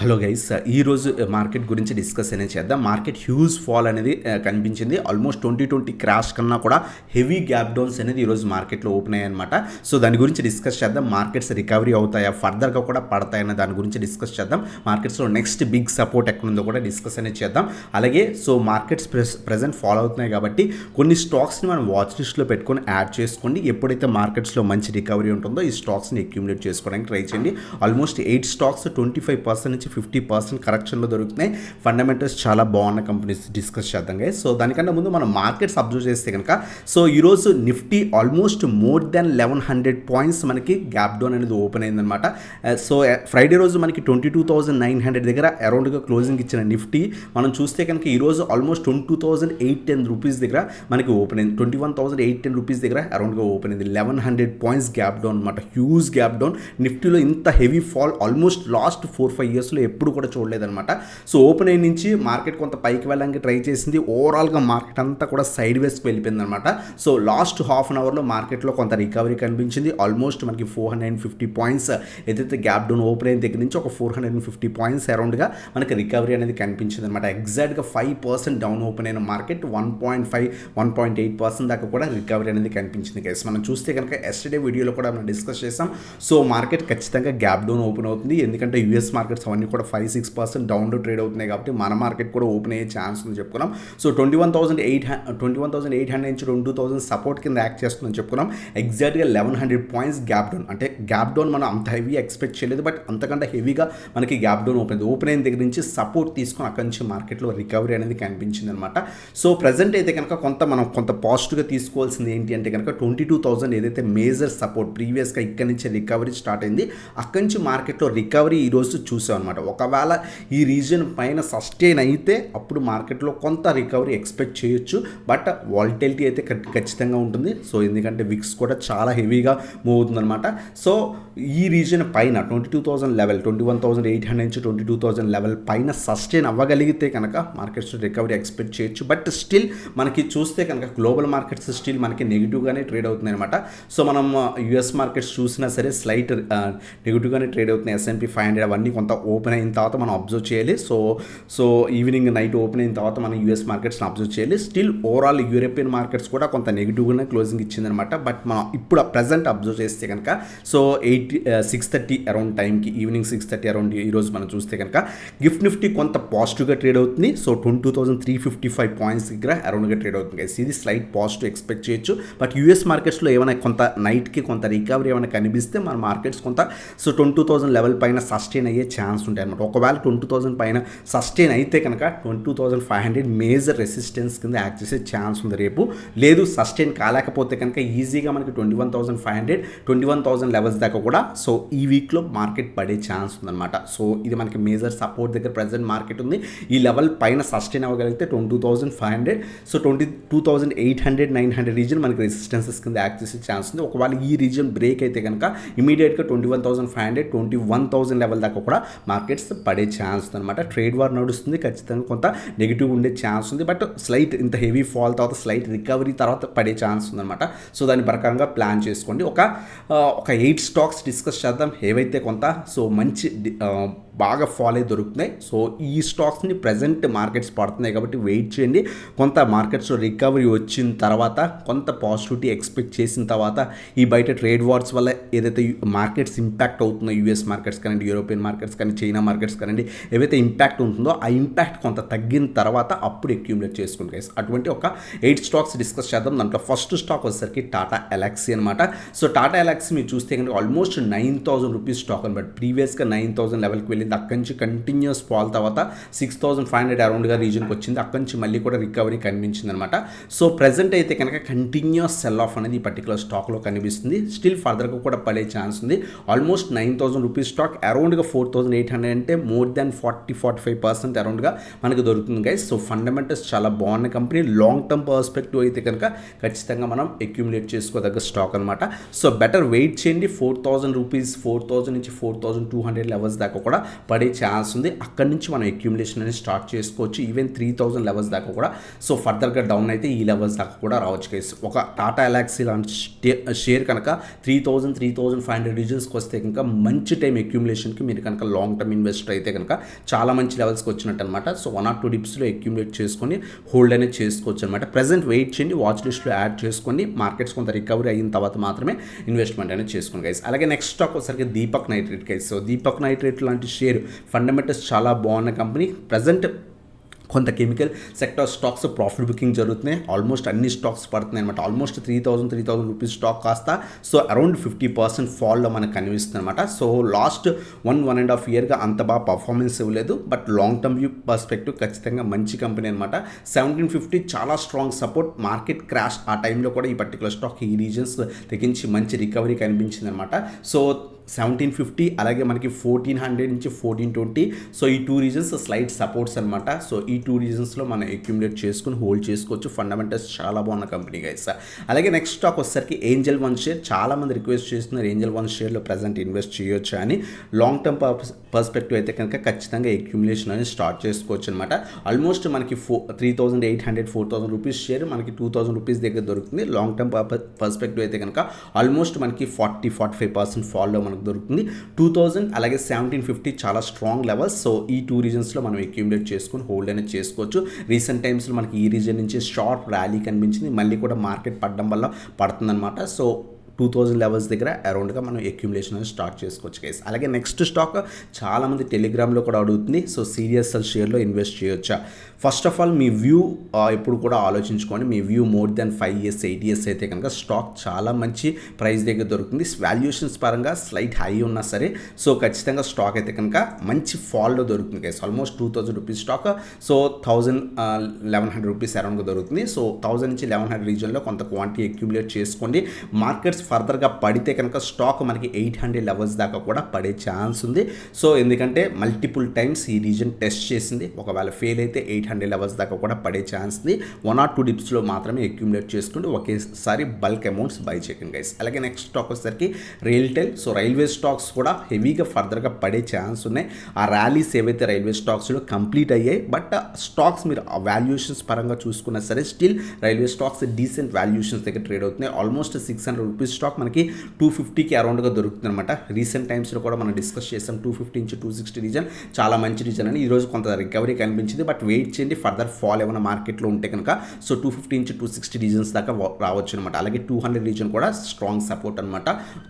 Hello guys, ఈరోజు market గురించి discuss అనేది చేద్దాం. మార్కెట్ హ్యూజ్ ఫాల్ అనేది కనిపించింది. ఆల్మోస్ట్ 2020 క్రాష్ కన్నా కూడా హెవీ గ్యాప్ డౌన్స్ అనేది ఈరోజు మార్కెట్లో ఓపెన్ అయ్యాయి అనమాట. సో దాని గురించి డిస్కస్ చేద్దాం. మార్కెట్స్ రికవరీ అవుతాయా, ఫర్దర్గా కూడా పడతాయన్న దాని గురించి డిస్కస్ చేద్దాం. మార్కెట్స్లో నెక్స్ట్ బిగ్ సపోర్ట్ ఎక్కడుందో కూడా డిస్కస్ అనేది చేద్దాం. అలాగే సో మార్కెట్స్ ప్రెజెంట్ ఫాలో అవుతున్నాయి కాబట్టి కొన్ని స్టాక్స్ని మనం వాచ్ లిస్ట్లో పెట్టుకొని యాడ్ చేసుకోండి. ఎప్పుడైతే మార్కెట్స్లో మంచి రికవరీ ఉంటుందో ఈ స్టాక్స్ని అక్యూములేట్ చేసుకోవడానికి ట్రై చేయండి. ఆల్మోస్ట్ 8 స్టాక్స్ 25% నుంచి 50% కరెక్షన్లో దొరుకుతున్నాయి. ఫండమెంటల్స్ చాలా బాగున్న కంపెనీస్ డిస్కస్ చేద్దాం గైస్. సో దానికన్నా ముందు మనం మార్కెట్స్ అబ్జర్వ్ చేస్తే కనుక సో ఈరోజు Nifty almost more than 1100 points మనకి గ్యాప్ డౌన్ అనేది ఓపెన్ అయిందనమాట. సో ఫ్రైడే రోజు మనకి 22,900 దగ్గర అరౌండ్గా క్లోజింగ్ ఇచ్చిన నిఫ్టీ మనం చూస్తే కనుక ఈరోజు ఆల్మోస్ట్ 22,810 రూపీస్ దగ్గర మనకి ఓపెన్ అయింది. 21,810 రూపీస్ దగ్గర అరౌండ్గా ఓపెన్ అయింది. 1100 పాయింట్స్ గ్యాప్ డౌన్ అనమాట. Huge gap down. నిఫ్టీలో ఇంత హెవీ ఫాల్ ఆల్మోస్ట్ లాస్ట్ 4-5 ఇయర్స్లో ఎప్పుడు కూడా చూడలేదన్నమాట. సో ఓపెన్ అయిన నుంచి మార్కెట్ కొంత పైకి వెళ్ళడానికి ట్రై చేసింది. ఓవరాల్గా మార్కెట్ అంతా కూడా సైడ్ వేస్కి వెళ్ళిపోయింది అనమాట. సో లాస్ట్ హాఫ్ అన్ అవర్లో మార్కెట్లో కొంత రికవరీ కనిపించింది. ఆల్మోస్ట్ మనకి 450 పాయింట్స్ ఏదైతే గ్యాప్ డౌన్ ఓపెన్ అయిన దగ్గర నుంచి ఒక 450 పాయింట్స్ అరౌండ్గా మనకి రికవరీ అనేది కనిపించింది అనమాట. ఎగ్జాక్ట్గా 5% డౌన్ ఓపెన్ అయిన మార్కెట్ 1.8% దాకా కూడా రికవరీ అనేది కనిపించింది గైస్. మనం చూస్తే కనుక ఎస్టర్డే వీడియోలో కూడా మనం డిస్కస్ చేసాం. సో మార్కెట్ ఖచ్చితంగా గ్యాప్ డౌన్ ఓపెన్ అవుతుంది. ఎందుకంటే యూఎస్ మార్కెట్స్ అవన్నీ కూడా 5-6% డౌన్లో ట్రేడ్ అవుతున్నాయి కాబట్టి మన మార్కెట్ కూడా ఓపెన్ అయ్యే ఛాన్స్ ఉంది చెప్పుకున్నాం. సో 21,800 నుంచి 22,000 సపోర్ట్ కింద యాక్ట్ చేస్తుందని చెప్పుకున్నాం. ఎగ్జాక్ట్గా 1100 పాయింట్స్ గ్యాప్ డౌన్. అంటే గ్యాప్ డౌన్ మనం అంత హెవీ ఎక్స్పెక్ట్ చేయలేదు, బట్ అంతకంటే హెవీగా మనకి గ్యాప్ డౌన్ ఓపెన్ అయిన దగ్గర నుంచి సపోర్ట్ తీసుకొని అక్కడి నుంచి మార్కెట్లో రికవరీ అనేది కనిపించింది అనమాట. సో ప్రజెంట్ అయితే కనుక కొంత పాజిటివ్గా తీసుకోవాల్సింది ఏంటి అంటే కనుక 22,000 ఏదైతే మేజర్ సపోర్ట్ ప్రీవియస్గా ఇక్కడి నుంచి రికవరీ స్టార్ట్ అయింది, అక్కడి నుంచి మార్కెట్లో రికవరీ ఈరోజు చూసాం అనమాట. ఒకవేళ ఈ రీజన్ పైన సస్టైన్ అయితే అప్పుడు మార్కెట్లో కొంత రికవరీ ఎక్స్పెక్ట్ చేయొచ్చు, బట్ వాలటిలిటీ అయితే ఖచ్చితంగా ఉంటుంది. సో ఎందుకంటే విక్స్ కూడా చాలా హెవీగా మూవ్ అవుతుందన్నమాట. సో ఈ రీజన్ పైన 22,000 లెవెల్ 21,800 నుంచి 22,000 లెవెల్ పైన సస్టైన్ అవ్వగలిగితే కనుక మార్కెట్స్ రికవరీ ఎక్స్పెక్ట్ చేయొచ్చు. బట్ స్టిల్ మనకి చూస్తే కనుక గ్లోబల్ మార్కెట్స్ స్టిల్ మనకి నెగిటివ్గానే ట్రేడ్ అవుతున్నాయి అనమాట. సో మనం యుఎస్ మార్కెట్స్ చూసినా సరే స్లైట్ నెగిటివ్గానే ట్రేడ్ అవుతున్నాయి. S&P 500 అవన్నీ కొంత ఓపెన్ అయిన తర్వాత మనం అబ్జర్వ్ చేయాలి. సో ఈవినింగ్ నైట్ ఓపెన్ అయిన తర్వాత మనం యూఎస్ మార్కెట్స్ని అబ్జర్వ్ చేయాలి. స్టిల్ ఓవరాల్ యూరోపియన్ మార్కెట్స్ కూడా కొంత నెగిటివ్గానే క్లోజింగ్ ఇచ్చిందనమాట. బట్ మనం ఇప్పుడు ప్రజెంట్ అబ్జర్వ్ చేస్తే కనుక సో 6:30 అరౌండ్ టైంకి ఈవినింగ్ 6:30 అరౌండ్ ఈరోజు మనం చూస్తే కనుక గిఫ్ట్ నిఫ్టీ కొంత పాజిటివ్గా ట్రేడ్ అవుతుంది. సో 22,355 పాయింట్స్ దగ్గర అరౌండ్గా ట్రేడ్ అవుతుంది. ఇది స్లైట్ పాజిటివ్ ఎక్స్పెక్ట్ చేయొచ్చు. బట్ యూఎస్ మార్కెట్స్లో ఏమైనా కొంత నైట్కి కొంత రికవరీ ఏమైనా కనిపిస్తే మన మార్కెట్స్ కొంత సో 22,000 లెవెల్ పైన సస్టైన్ అయ్యే ఛాన్స్ ఉంటాయి అనమాట. ఒకవేళ 22,000 పైన సస్టైన్ అయితే కనుక 22,500 మేజర్ రెసిస్టెన్స్ కింద యాక్ట్ చేసే ఛాన్స్ ఉంది రేపు. లేదు సస్టైన్ కాలేకపోతే కనుక ఈజీగా మనకి 21,500 21,000 లెవెల్స్ దాకా కూడా సో ఈ వీక్లో మార్కెట్ పడే ఛాన్స్ ఉందన్నమాట. సో ఇది మనకి మేజర్ సపోర్ట్ దగ్గర ప్రజెంట్ మార్కెట్ ఉంది. ఈ లెవెల్ పైన సస్టైన్ అవ్వగలిగితే 22,500 సో 22,800 900 రీజన్ మనకి రెసిస్టెన్సెస్ కింద యాక్ట్ చేసే ఛాన్స్ ఉంది. ఒకవేళ ఈ రీజన్ బ్రేక్ అయితే కనుక ఇమీడియట్గా 21,500 21,000 లెవెల్ దాకా కూడా మార్కెట్స్ పడే ఛాన్స్ ఉందన్నమాట. ట్రేడ్ వార్ నడుస్తుంది, ఖచ్చితంగా కొంత నెగిటివ్ ఉండే ఛాన్స్ ఉంది. బట్ స్లైట్ ఇంత హెవీ ఫాల్ తర్వాత స్లైట్ రికవరీ తర్వాత పడే ఛాన్స్ ఉందన్నమాట. సో దాని ప్రకారంగా ప్లాన్ చేసుకోండి. ఒక 8 స్టాక్స్ డిస్కస్ చేద్దాం ఏవైతే కొంత సో మంచి బాగా ఫాల్ అయి దొరుకుతున్నాయి. సో ఈ స్టాక్స్ని ప్రజెంట్ మార్కెట్స్ పడుతున్నాయి కాబట్టి వెయిట్ చేయండి. కొంత మార్కెట్స్లో రికవరీ వచ్చిన తర్వాత కొంత పాజిటివిటీ ఎక్స్పెక్ట్ చేసిన తర్వాత ఈ బయట ట్రేడ్ వార్స్ వల్ల ఏదైతే మార్కెట్స్ ఇంపాక్ట్ అవుతుందో యూఎస్ మార్కెట్స్ కానివ్వండి, యూరోపియన్ మార్కెట్స్ కానీ, చైనా మార్కెట్స్ కానివ్వండి, ఏవైతే ఇంపాక్ట్ ఉంటుందో ఆ ఇంపాక్ట్ కొంత తగ్గిన తర్వాత అప్పుడు అక్యూములేట్ చేసుకుంటాం గైస్. అటువంటి ఒక 8 స్టాక్స్ డిస్కస్ చేద్దాం. దాంట్లో ఫస్ట్ స్టాక్ వచ్చేసరికి టాటా ఎలాక్సీ అనమాట. సో టాటా ఎలాక్సీ మీరు చూస్తే కనుక ఆల్మోస్ట్ 9,000 రూపీస్ స్టాక్ అనమాట. ప్రీవియస్గా 9,000 లెవెల్కి వెళ్ళింది. అక్కడి నుంచి కంటిన్యూస్ ఫాల్ తర్వాత 6,500 అరౌండ్గా రీజన్కి వచ్చింది. అక్కడి నుంచి మళ్ళీ కూడా రికవరీ కనిపించింది అనమాట. సో ప్రజెంట్ అయితే కనుక కంటిన్యూస్ సెల్ ఆఫ్ అనేది ఈ పర్టికులర్ స్టాక్లో కనిపిస్తుంది. స్టిల్ ఫర్దర్గా కూడా పడే ఛాన్స్ ఉంది. ఆల్మోస్ట్ 9,000 రూపీస్ స్టాక్ అరౌండ్గా 4,800 అంటే మోర్ దాన్ 40-45% అరౌండ్గా మనకు దొరుకుతుంది గైస్. సో ఫండమెంటల్స్ చాలా బాగున్న కంపెనీ. లాంగ్ టర్మ్ పర్స్పెక్టివ్ అయితే కనుక ఖచ్చితంగా మనం అక్యూములేట్ చేసుకోదగ్గ స్టాక్ అనమాట. సో బెటర్ వెయిట్ చేయండి. 4,000 రూపీస్ 4,000 నుంచి 4,200 లెవెల్స్ దాకా కూడా పడే ఛాన్స్ ఉంది. అక్కడి నుంచి మనం అక్యుములేషన్ అనేది స్టార్ట్ చేసుకోవచ్చు. ఈవెన్ 3000 లెవెల్స్ దాకా కూడా సో ఫర్దర్గా డౌన్ అయితే ఈ లెవెల్స్ దాకా కూడా రావచ్చు గైస్. ఒక టాటా ఎలాక్సీ లాంటి షేర్ కనుక 3500 రీజన్స్కి వస్తే కనుక మంచి టైం అక్యుములేషన్కి మీరు కనుక లాంగ్ టర్మ్ ఇన్వెస్టర్ అయితే కనుక చాలా మంచి లెవెల్స్కి వచ్చినట్టు అనమాట. సో 1 or 2 డిప్స్లో అక్యుములేట్ చేసుకొని హోల్డ్ అనేది చేసుకోవచ్చు అనమాట. ప్రెసెంట్ వెయిట్ చేయండి, వాచ్ లిస్ట్లో యాడ్ చేసుకొని మార్కెట్స్ కొంత రికవరీ అయిన తర్వాత మాత్రమే ఇన్వెస్ట్మెంట్ అనేది చేసుకోండి గైస్. అలాగే నెక్స్ట్ స్టాక్ వచ్చేసరికి Deepak nitrate guys. So Deepak nitrate లాంటి షేర్ ఫండమెంటల్స్ చాలా బాగున్న కంపెనీ. ప్రజెంట్ కొంత chemical sector stocks profit booking జరుగుతున్నాయి. ఆల్మోస్ట్ అన్ని స్టాక్స్ పడుతున్నాయి అనమాట. ఆల్మోస్ట్ 3000 రూపీస్ స్టాక్ కాస్త సో అరౌండ్ 50% ఫాల్లో మనకు కనిపిస్తుంది అనమాట. సో లాస్ట్ 1.5 ఇయర్గా అంత బాగా పర్ఫార్మెన్స్ ఇవ్వలేదు, but long term view perspective ఖచ్చితంగా మంచి కంపెనీ అనమాట. 1750 చాలా స్ట్రాంగ్ సపోర్ట్. మార్కెట్ క్రాష్ ఆ టైంలో కూడా ఈ పర్టికులర్ స్టాక్ ఈ రీజన్స్ తెగించి మంచి రికవరీ కనిపించింది అనమాట. సో 1750 అలాగే మనకి 1400 నుంచి 1420 సో ఈ 2 రీజన్స్ స్లైడ్ సపోర్ట్స్ అనమాట. సో ఈ 2 రీజన్స్లో మనం అక్యుములేట్ చేసుకుని హోల్డ్ చేసుకోవచ్చు. ఫండమెంటల్స్ చాలా బాగున్న కంపెనీ గైస్. అలాగే నెక్స్ట్ స్టాక్ వచ్చేసరికి ఏంజల్ వన్ షేర్. చాలామంది రిక్వెస్ట్ చేస్తున్నారు ఏంజల్ వన్ షేర్లో ప్రజెంట్ ఇన్వెస్ట్ చేయొచ్చు అని. లాంగ్ టర్మ్ పర్స్పెక్టివ్ అయితే కనుక ఖచ్చితంగా అక్యుములేషన్ అనేది స్టార్ట్ చేసుకోవచ్చు అనమాట. ఆల్మోస్ట్ మనకి 3800-4000 రూపీస్ షేర్ మనకి 2000 రూపీస్ దగ్గర దొరుకుతుంది. లాంగ్ టర్మ్ పర్స్పెక్టివ్ అయితే కనుక ఆల్మోస్ట్ మనకి 40-45% ఫాల్లో మనకు దొరుకుతుంది. 2000 అలాగే 1750 చాలా స్ట్రాంగ్ లెవెల్స్. సో ఈ 2 రీజన్స్లో మనం అక్యుములేట్ చేసుకుని హోల్డ్ అనేది చేసుకోవచ్చు. రీసెంట్ టైమ్స్లో మనకి ఈ రీజన్ నుంచి షార్ట్ ర్యాలీ కనిపించింది. మళ్ళీ కూడా మార్కెట్ పడడం వల్ల పడుతుందన్నమాట. సో 2000 లెవెల్స్ దగ్గర అరౌండ్గా మనం అక్యుములేషన్ అనేది స్టార్ట్ చేసుకోవచ్చు గైస్. అలాగే నెక్స్ట్ స్టాక్ చాలామంది టెలిగ్రామ్లో కూడా అడుగుతుంది. సో సిఎస్ఎల్ షేర్లో ఇన్వెస్ట్ చేయొచ్చా? First of all me view ఎప్పుడు కూడా ఆలోచించుకోండి. మీ view more than 5 years 8 years అయితే కనుక స్టాక్ చాలా మంచి ప్రైస్ దగ్గర దొరుకుతుంది. వాల్యుయేషన్స్ పరంగా స్లైట్ హై ఉన్నా సరే సో ఖచ్చితంగా స్టాక్ అయితే కనుక మంచి ఫాల్లో దొరుకుతుంది guys. Almost 2000 rupees stock so 1100 rupees అరౌండ్గా దొరుకుతుంది. సో 1000 నుంచి 1100 రీజన్లో కొంత క్వాంటిటీ అక్యుములేట్ చేసుకోండి. మార్కెట్స్ ఫర్దర్గా పడితే కనుక స్టాక్ మనకి 800 లెవెల్స్ దాకా కూడా పడే ఛాన్స్ ఉంది. సో ఎందుకంటే మల్టిపుల్ టైమ్స్ ఈ రీజన్ టెస్ట్ చేసింది. ఒకవేళ ఫెయిల్ అయితే 800 లెవెల్స్ దాకా కూడా పడే ఛాన్స్ ఉంది. 1 or 2 డిప్స్లో మాత్రమే అక్యుములేట్ చేసుకుంటూ ఒకేసారి బల్క్ అమౌంట్స్ బై చేయకండి గైస్. అలాగే నెక్స్ట్ స్టాక్ వచ్చేసరికి రైల్టెల్. సో రైల్వే స్టాక్స్ కూడా హెవీగా ఫర్దర్గా పడే ఛాన్స్ ఉన్నాయి. ఆ ర్యాలీస్ ఏవైతే రైల్వే స్టాక్స్లో కంప్లీట్ అయ్యాయి, బట్ స్టాక్స్ మీరు ఆ వాల్యుయేషన్స్ పరంగా చూసుకున్నా సరే still railway stocks decent valuations దగ్గర ట్రేడ్ అవుతున్నాయి. ఆల్మోస్ట్ 600 రూపీస్ స్టాక్ మనకి 250కి అరౌండ్గా దొరుకుతుంది అనమాట. రీసెంట్ టైమ్స్లో కూడా మనం డిస్కస్ చేసాం 250 నుంచి 260 రీజన్ చాలా మంచి రీజన్ అని. ఈరోజు కొంత రికవరీ కనిపించింది, బట్ వెయిట్ చేయండి. ఫర్దర్ ఫాల్ ఏమైనా మార్కెట్లో ఉంటే కనుక సో 250 నుంచి 260 రీజన్స్ దాకా రావచ్చు అనమాట. అలాగే 200 రీజన్ కూడా స్ట్రాంగ్ సపోర్ట్ అనమాట.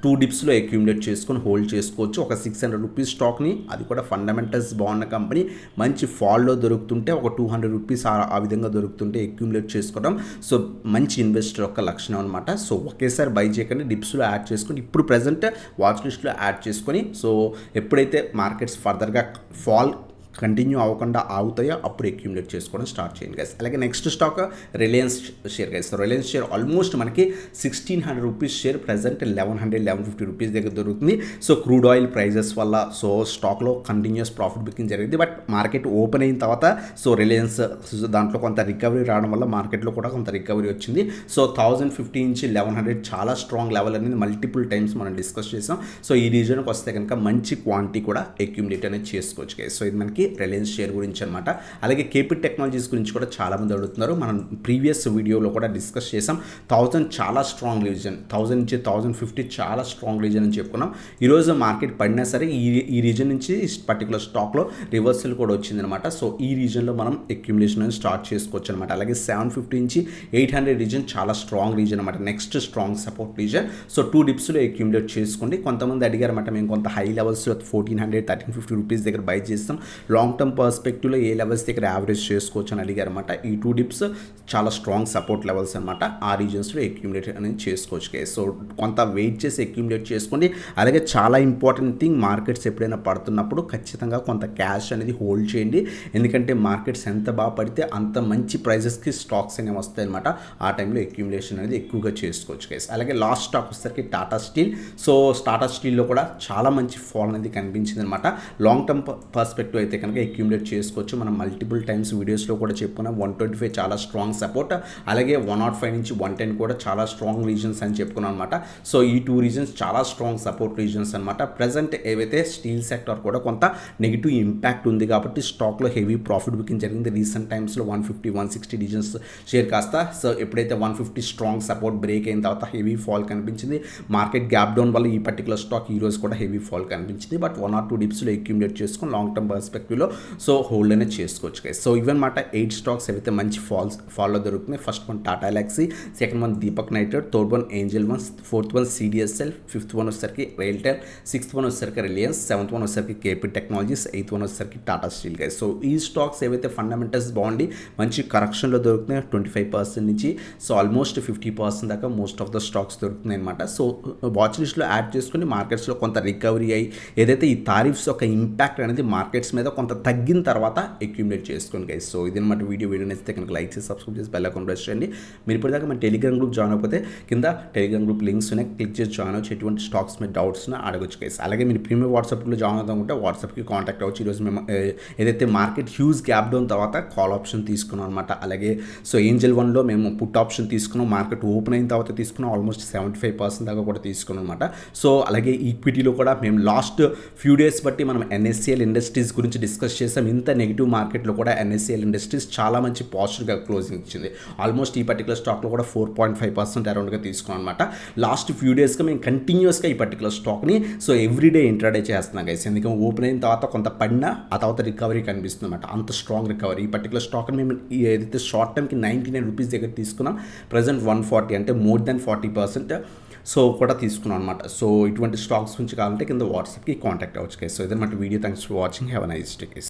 2 డిప్స్లో అక్యుములేట్ చేసుకొని హోల్డ్ చేసుకోవచ్చు. ఒక 600 రూపీస్ స్టాక్ని, అది కూడా ఫండమెంటల్స్ బాగున్న కంపెనీ, మంచి ఫాల్లో దొరుకుతుంటే ఒక 200 రూపీస్ ఆ విధంగా దొరుకుతుంటే అక్యుములేట్ చేసుకోవడం సో మంచి ఇన్వెస్టర్ యొక్క లక్షణం అనమాట. సో ఒకేసారి బై చేయకండి, డిప్స్లో యాడ్ చేసుకొని ఇప్పుడు ప్రజెంట్ వాచ్ లిస్ట్లో యాడ్ చేసుకొని సో ఎప్పుడైతే మార్కెట్స్ ఫర్దర్గా ఫాల్ కంటిన్యూ అవ్వకుండా ఆగుతాయో అప్పుడు అక్యుములేట్ చేసుకోవడం స్టార్ట్ చేయండి గైస్. అలాగే next stock Reliance share guys. Reliance share almost మనకి 1600 రూపీస్ షేర్ ప్రజెంట్ 1150 రూపీస్ దగ్గర దొరుకుతుంది. సో క్రూడ్ ఆయిల్ ప్రైజెస్ వల్ల సో స్టాక్లో కంటిన్యూస్ ప్రాఫిట్ బుకింగ్ జరిగింది, బట్ మార్కెట్ ఓపెన్ అయిన తర్వాత సో రిలయన్స్ దాంట్లో కొంత రికవరీ రావడం వల్ల మార్కెట్లో కూడా కొంత రికవరీ వచ్చింది. సో 1050 నుంచి 1100 చాలా స్ట్రాంగ్ లెవెల్ అనేది మల్టిపుల్ టైమ్స్ మనం డిస్కస్ చేసాం. సో ఈ రీజన్కి వస్తే కనుక మంచి క్వాంటిటీ కూడా అక్యుములేట్ అనేది చేసుకోవచ్చు గైస్. సో ఇది మనకి రిలయన్స్ షేర్ గురించి అనమాట. అలాగే కేపీ టెక్నాలజీస్ గురించి కూడా చాలామంది అడుగుతున్నారు. మనం ప్రీవియస్ వీడియోలో కూడా డిస్కస్ చేసాం. 1000 చాలా స్ట్రాంగ్ రీజన్, 1000 నుంచి 1050 చాలా స్ట్రాంగ్ రీజన్ అని చెప్పుకున్నాం. ఈరోజు మార్కెట్ పడినా సరే ఈ రీజన్ నుంచి పర్టికులర్ స్టాక్లో రివర్సల్ కూడా వచ్చిందనమాట. సో ఈ రీజన్లో మనం అక్యుములేషన్ అనేది స్టార్ట్ చేసుకోవచ్చు అనమాట. అలాగే 750 నుంచి 800 రీజన్ చాలా స్ట్రాంగ్ రీజన్ అనమాట. Next strong support reason. So 2 డిప్స్లో అక్యుములేట్ చేసుకోండి. కొంతమంది అడిగారు అనమాట, మేము కొంత హై లెవెల్స్లో 1400-1350 రూపీస్ దగ్గర బై చేస్తాం, లాంగ్ టర్మ్ పర్స్పెక్టివ్లో ఏ లెవెల్స్ దగ్గర యావరేజ్ చేసుకోవచ్చు అని అడిగారు అనమాట. ఈ 2 డిప్స్ చాలా స్ట్రాంగ్ సపోర్ట్ లెవెల్స్ అనమాట. ఆ రీజన్స్లో అక్యుములేట్ అనేది చేసుకోవచ్చు గైస్. సో కొంత వెయిట్ చేసి అక్యుములేట్ చేసుకోండి. అలాగే చాలా ఇంపార్టెంట్ థింగ్, మార్కెట్స్ ఎప్పుడైనా పడుతున్నప్పుడు ఖచ్చితంగా కొంత క్యాష్ అనేది హోల్డ్ చేయండి. ఎందుకంటే మార్కెట్స్ ఎంత బాగా పడితే అంత మంచి ప్రైజెస్కి స్టాక్స్ అనేవి వస్తాయి అనమాట. ఆ టైంలో అక్యుములేషన్ అనేది ఎక్కువగా చేసుకోవచ్చు గైస్. అలాగే లాస్ట్ స్టాక్ వచ్చేసరికి టాటా స్టీల్. సో టాటా స్టీల్లో కూడా చాలా మంచి ఫాల్ అనేది కనిపించింది అనమాట. లాంగ్ టర్మ్ పర్స్పెక్టివ్ అయితే కనుక అక్యూములేట్ చేసుకోవచ్చు. మనం మల్టిపుల్ టైమ్స్ వీడియోస్లో కూడా చెప్పుకున్నాం 125 చాలా స్ట్రాంగ్ సపోర్ట్, అలాగే 105 నుంచి 110 కూడా చాలా స్ట్రాంగ్ రీజన్స్ అని చెప్పుకున్నాం అనమాట. సో ఈ 2 రీజన్స్ చాలా స్ట్రాంగ్ సపోర్ట్ రీజన్స్ అనమాట. ప్రజెంట్ ఏవైతే స్టీల్ సెక్టర్ కూడా కొంత నెగిటివ్ ఇంపాక్ట్ ఉంది కాబట్టి స్టాక్లో హెవీ ప్రాఫిట్ బుకింగ్ జరిగింది. రీసెంట్ టైమ్స్లో 150, 160 రీజన్స్ షేర్ కాస్త సో ఎప్పుడైతే 150 స్ట్రాంగ్ సపోర్ట్ బ్రేక్ అయిన తర్వాత హెవీ ఫాల్ కనిపించింది. మార్కెట్ గ్యాప్ డౌన్ వల్ల ఈ పర్టికులర్ స్టాక్ ఈ రోజు కూడా హెవీ ఫాల్ కనిపించింది. బట్ 1 or 2 డిప్స్లో అక్యూములేట్ చేసుకొని లాంగ్ టర్మ్ పర్స్పెక్టివ్లో సో హోల్డ్ అనేది చేసుకోవచ్చు గైస్. సో ఇవన్నమాట 8 స్టాక్స్ ఏవైతే మంచి ఫాల్లో దొరుకుతున్నాయి. First one Tata LXI, second one Deepak nitrate, third one Angel one, fourth one CDSL, fifth one వచ్చేసరికి రైల్టెల్, సిక్స్త్ వన్ వచ్చేసరికి రిలయన్స్, సెవెంత్ వన్ వచ్చేసరికి కేపీ టెక్నాలజీస్, ఎయిత్ వన్ వచ్చేసరికి టాటా స్టీల్ గైస్. సో ఈ స్టాక్స్ ఏవైతే ఫండమెంటల్స్ బాగుండి మంచి కరెక్షన్లో దొరుకుతున్నాయి 25% నుంచి సో ఆల్మోస్ట్ 50% దాకా మోస్ట్ ఆఫ్ ద స్టాక్స్ దొరుకుతున్నాయి అనమాట. సో వాచ్ లిస్ట్లో యాడ్ చేసుకుని మార్కెట్స్లో కొంత రికవరీ అయ్యి ఏదైతే ఈ టారిఫ్స్ యొక్క ఇంపాక్ట్ అనేది మార్కెట్స్ మీద కొంత తగ్గిన తర్వాత అక్యూములేట్ చేసుకోండి గైస్. సో ఇది అనమాట వీడియో నచ్చితే కనుక లైక్ చేసి సబ్స్క్రైబ్ చేసి బెల్ ఐకాన్ ప్రెస్ చేయండి. మీరు ఇప్పటిదాకా మన టెలిగ్రామ్ గ్రూప్ జాయిన్ అయిపోతే కింద టెలిగ్రామ్ గ్రూప్ లింక్స్ ఉన్నాయి, క్లిక్ చేసి జాయిన్ అవ్వచ్చు. ఎటువంటి స్టాక్స్ మీద డౌట్స్ అడగొచ్చు గైస్. అలాగే మీరు ప్రీమియం వాట్సాప్లో జాయిన్ అవుతామంటే వాట్సాప్కి కాంటాక్ట్ అవ్వచ్చు. ఈరోజు మేము ఏదైతే మార్కెట్ హ్యూజ్ గ్యాప్ డౌన్ తర్వాత కాల్ ఆప్షన్ తీసుకున్నాం అనమాట. అలాగే సో ఏంజల్ వన్లో మేము పుట్ ఆప్షన్ తీసుకున్నాం, మార్కెట్ ఓపెన్ అయిన తర్వాత తీసుకున్నాం, ఆల్మోస్ట్ 75% దాకా కూడా తీసుకున్నాం అనమాట. సో అలాగే ఈక్విటీలో కూడా మేము లాస్ట్ ఫ్యూ డేస్ బట్టి మనం ఎన్ఎస్సిఎల్ ఇండస్ట్రీస్ గురించి డిస్కస్ చేసాం. ఇంత నెగిటివ్ మార్కెట్లో కూడా ఎన్ఎస్సిఎల్ ఇండస్ట్రీస్ చాలా మంచి పాజిటివ్గా క్లోజింగ్ ఇచ్చింది. ఆల్మోస్ట్ ఈ పర్టికులర్ స్టాక్లో కూడా 4.5% అరౌండ్గా తీసుకున్నాం అనమాట. లాస్ట్ ఫ్యూ డేస్గా మేము కంటిన్యూస్గా ఈ పర్టికులర్ స్టాక్ని సో ఎవ్రీడే ఇంట్రాడే చేస్తున్నాం గైస్. ఎందుకంటే ఓపెన్ అయిన తర్వాత కొంత పడినా ఆ తర్వాత రికవరీ కనిపిస్తుంది అనమాట. అంత స్ట్రాంగ్ రికవరీ. ఈ పర్టికులర్ స్టాక్ని మేము ఏదైతే షార్ట్ టర్మ్కి 99 రూపీస్ దగ్గర తీసుకున్నాం, ప్రజెంట్ 140 అంటే మోర్ దెన్ 40% సో కూడా తీసుకున్నాం అనమాట. సో ఇటువంటి స్టాక్స్ గురించి కావాలంటే కింద వాట్సాప్కి కాంటాక్ట్ అవ్వచ్చు గైస్. సో ఇదన్నమాట video. Thanks for watching. Have a nice day guys.